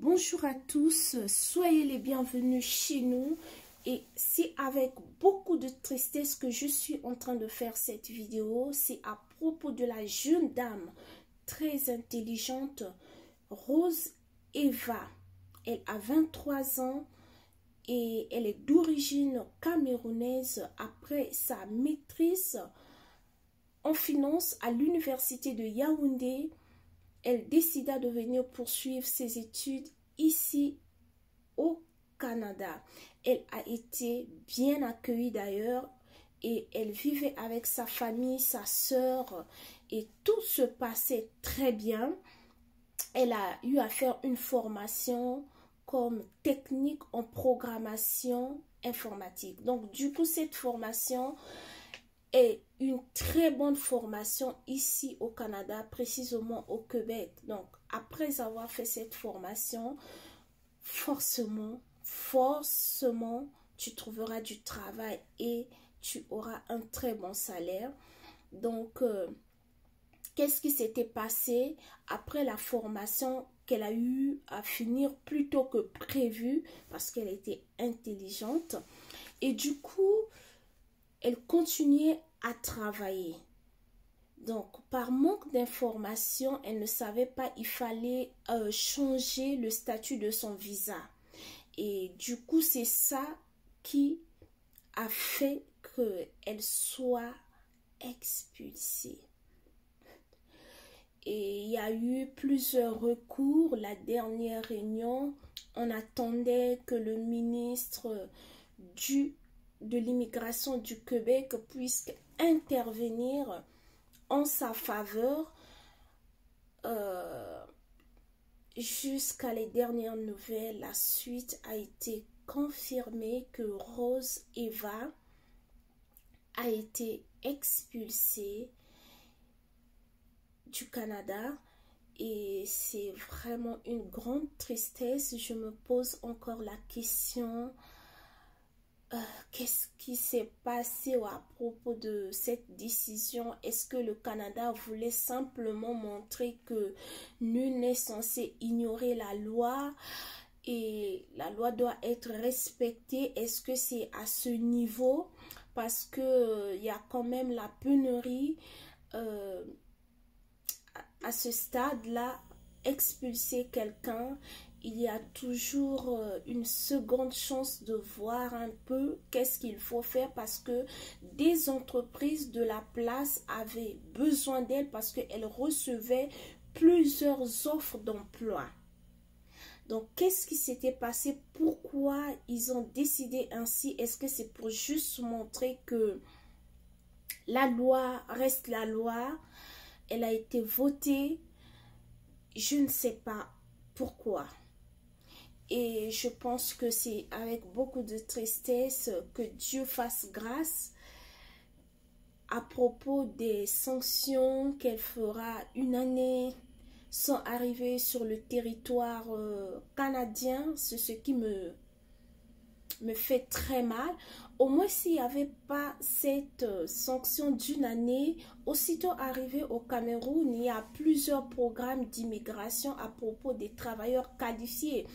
Bonjour à tous, soyez les bienvenus chez nous et c'est avec beaucoup de tristesse que je suis en train de faire cette vidéo. C'est à propos de la jeune dame très intelligente, Rose Eva. Elle a 23 ans et elle est d'origine camerounaise. Après sa maîtrise en finance à l'université de Yaoundé, elle décida de venir poursuivre ses études ici au Canada. Elle a été bien accueillie d'ailleurs et elle vivait avec sa famille, sa sœur et tout se passait très bien. Elle a eu à faire une formation comme technique en programmation informatique. Donc du coup cette formation est une très bonne formation ici au Canada, précisément au Québec. Donc, après avoir fait cette formation, forcément, tu trouveras du travail et tu auras un très bon salaire. Donc, qu'est-ce qui s'était passé après la formation qu'elle a eu à finir plus tôt que prévu parce qu'elle était intelligente? Et du coup, elle continuait à travailler. Donc, par manque d'informations, elle ne savait pas, il fallait changer le statut de son visa. Et du coup, c'est ça qui a fait qu'elle soit expulsée. Et il y a eu plusieurs recours. La dernière réunion, on attendait que le ministre de l'immigration du Québec puisse intervenir en sa faveur. Jusqu'à les dernières nouvelles, la suite a été confirmée que Rose Eva a été expulsée du Canada et c'est vraiment une grande tristesse. Je me pose encore la question, qu'est-ce qui s'est passé à propos de cette décision? Est-ce que le Canada voulait simplement montrer que nul n'est censé ignorer la loi et la loi doit être respectée? Est-ce que c'est à ce niveau? Parce que il y a quand même la pénurie à ce stade-là. Expulser quelqu'un, il y a toujours une seconde chance de voir un peu qu'est-ce qu'il faut faire parce que des entreprises de la place avaient besoin d'elle parce qu'elles recevaient plusieurs offres d'emploi. Donc, qu'est-ce qui s'était passé? Pourquoi ils ont décidé ainsi? Est-ce que c'est pour juste montrer que la loi reste la loi? Elle a été votée. Je ne sais pas pourquoi. Et je pense que c'est avec beaucoup de tristesse que Dieu fasse grâce à propos des sanctions qu'elle fera une année sans arriver sur le territoire canadien. C'est ce qui me fait très mal. Au moins s'il n'y avait pas cette sanction d'une année, aussitôt arrivé au Cameroun, il y a plusieurs programmes d'immigration à propos des travailleurs qualifiés.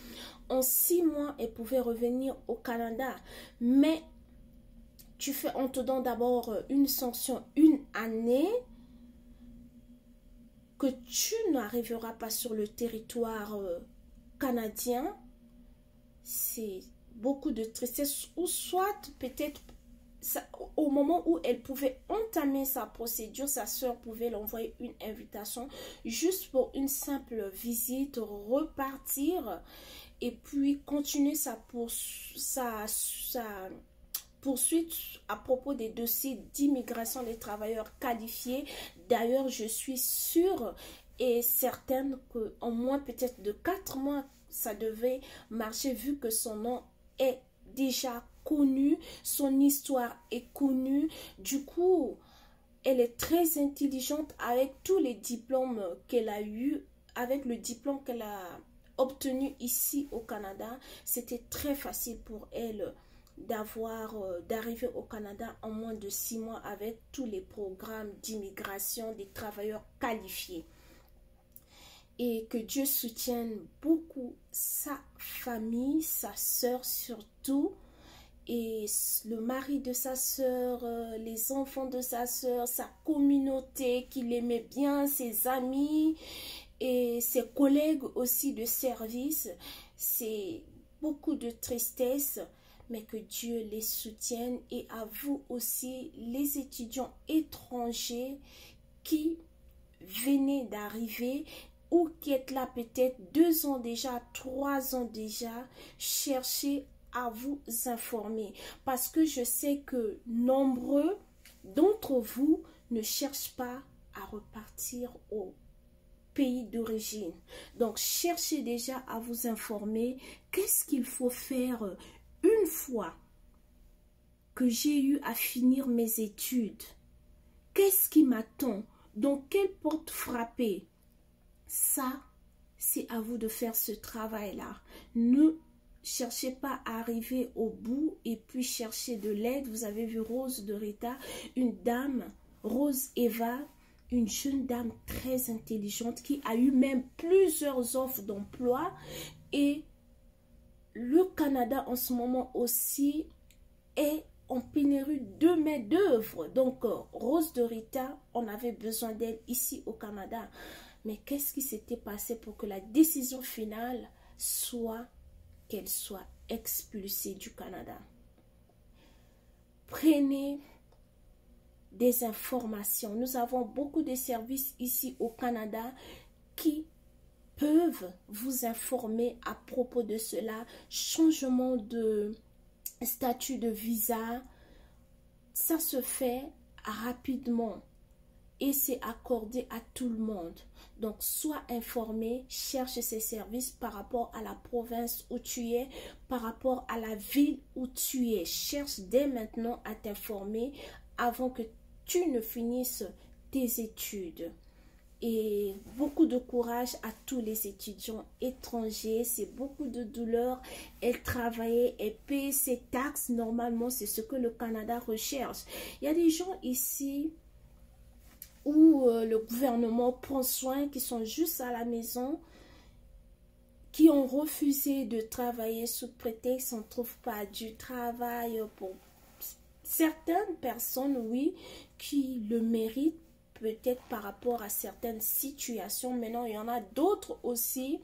En 6 mois, elle pouvait revenir au Canada. Mais on te donne d'abord une sanction une année que tu n'arriveras pas sur le territoire canadien. C'est beaucoup de tristesse, ou soit peut-être au moment où elle pouvait entamer sa procédure, sa soeur pouvait l'envoyer une invitation juste pour une simple visite, repartir et puis continuer sa poursuite à propos des dossiers d'immigration des travailleurs qualifiés. D'ailleurs, je suis sûre et certaine qu'en moins peut-être de 4 mois, ça devait marcher vu que son nom est déjà connu, son histoire est connue. Du coup, elle est très intelligente avec tous les diplômes qu'elle a eu, avec le diplôme qu'elle a obtenu ici au Canada. C'était très facile pour elle d'arriver au Canada en moins de 6 mois avec tous les programmes d'immigration des travailleurs qualifiés. Et que Dieu soutienne beaucoup pour sa famille, sa sœur surtout, et le mari de sa sœur, les enfants de sa sœur, sa communauté qu'il aimait bien, ses amis et ses collègues aussi de service. C'est beaucoup de tristesse, mais que Dieu les soutienne. Et à vous aussi, les étudiants étrangers qui venaient d'arriver ou qui êtes là peut-être 2 ans déjà, 3 ans déjà, cherchez à vous informer. Parce que je sais que nombreux d'entre vous ne cherchent pas à repartir au pays d'origine. Donc, cherchez déjà à vous informer. Qu'est-ce qu'il faut faire une fois que j'ai eu à finir mes études? Qu'est-ce qui m'attend? Dans quelle porte frapper? Ça, c'est à vous de faire ce travail-là. Ne cherchez pas à arriver au bout et puis chercher de l'aide. Vous avez vu Rose de Rita, une dame, Rose Eva, une jeune dame très intelligente qui a eu même plusieurs offres d'emploi. Et le Canada en ce moment aussi est en pénurie de main-d'œuvre. Donc, Rose de Rita, on avait besoin d'elle ici au Canada. Mais qu'est-ce qui s'était passé pour que la décision finale soit qu'elle soit expulsée du Canada? Prenez des informations. Nous avons beaucoup de services ici au Canada qui peuvent vous informer à propos de cela. Changement de statut de visa, ça se fait rapidement et c'est accordé à tout le monde. Donc, sois informé, cherche ces services par rapport à la province où tu es, par rapport à la ville où tu es. Cherche dès maintenant à t'informer avant que tu ne finisses tes études. Et beaucoup de courage à tous les étudiants étrangers. C'est beaucoup de douleur. Elle travaillait, elle paye ses taxes. Normalement, c'est ce que le Canada recherche. Il y a des gens ici où le gouvernement prend soin, qui sont juste à la maison, qui ont refusé de travailler sous prétexte qu'on ne trouve pas du travail. Pour certaines personnes, oui, qui le méritent, peut-être par rapport à certaines situations. Maintenant, il y en a d'autres aussi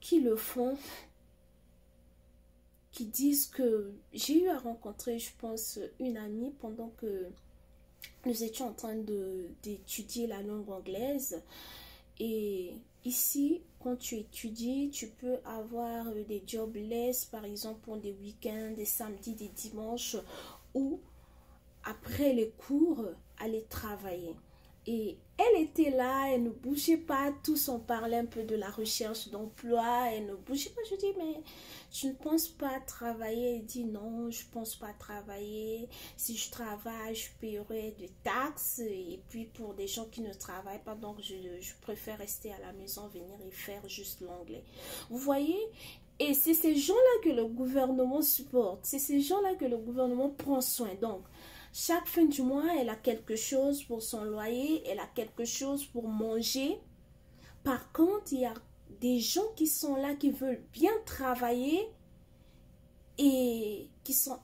qui le font, qui disent que j'ai eu à rencontrer, je pense, une amie pendant que nous étions en train d'étudier la langue anglaise. Et ici, quand tu étudies, tu peux avoir des jobless, par exemple, pour des week-ends, des samedis, des dimanches, ou après les cours, aller travailler. Et elle était là, elle ne bougeait pas, tous on parlait un peu de la recherche d'emploi, elle ne bougeait pas. Je dis, mais je ne pense pas travailler. Elle dit, non, je ne pense pas travailler. Si je travaille, je paierai des taxes. Et puis pour des gens qui ne travaillent pas, donc je préfère rester à la maison, venir et faire juste l'anglais. Vous voyez? Et c'est ces gens-là que le gouvernement supporte. C'est ces gens-là que le gouvernement prend soin. Donc, chaque fin du mois, elle a quelque chose pour son loyer, elle a quelque chose pour manger. Par contre, il y a des gens qui sont là, qui veulent bien travailler et qui sont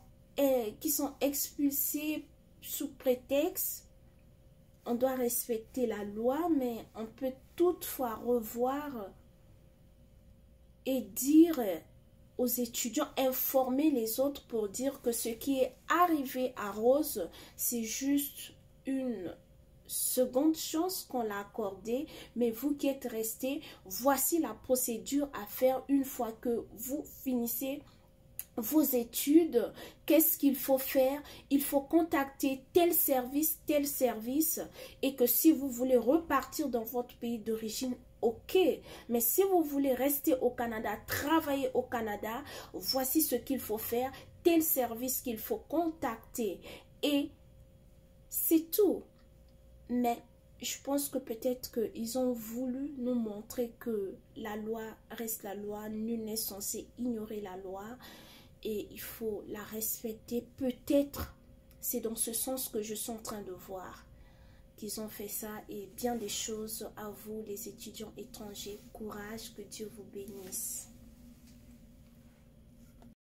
expulsés sous prétexte. On doit respecter la loi, mais on peut toutefois revoir et dire aux étudiants, informer les autres pour dire que ce qui est arrivé à Rose, c'est juste une seconde chance qu'on l'a accordée, mais vous qui êtes restés, voici la procédure à faire une fois que vous finissez vos études. Qu'est-ce qu'il faut faire? Il faut contacter tel service, et que si vous voulez repartir dans votre pays d'origine, ok, mais si vous voulez rester au Canada, travailler au Canada, voici ce qu'il faut faire, tel service qu'il faut contacter, et c'est tout. Mais je pense que peut-être qu'ils ont voulu nous montrer que la loi reste la loi, nul n'est censé ignorer la loi, et il faut la respecter. Peut-être c'est dans ce sens que je suis en train de voir, qu'ils ont fait ça et bien des choses à vous, les étudiants étrangers. Courage, que Dieu vous bénisse.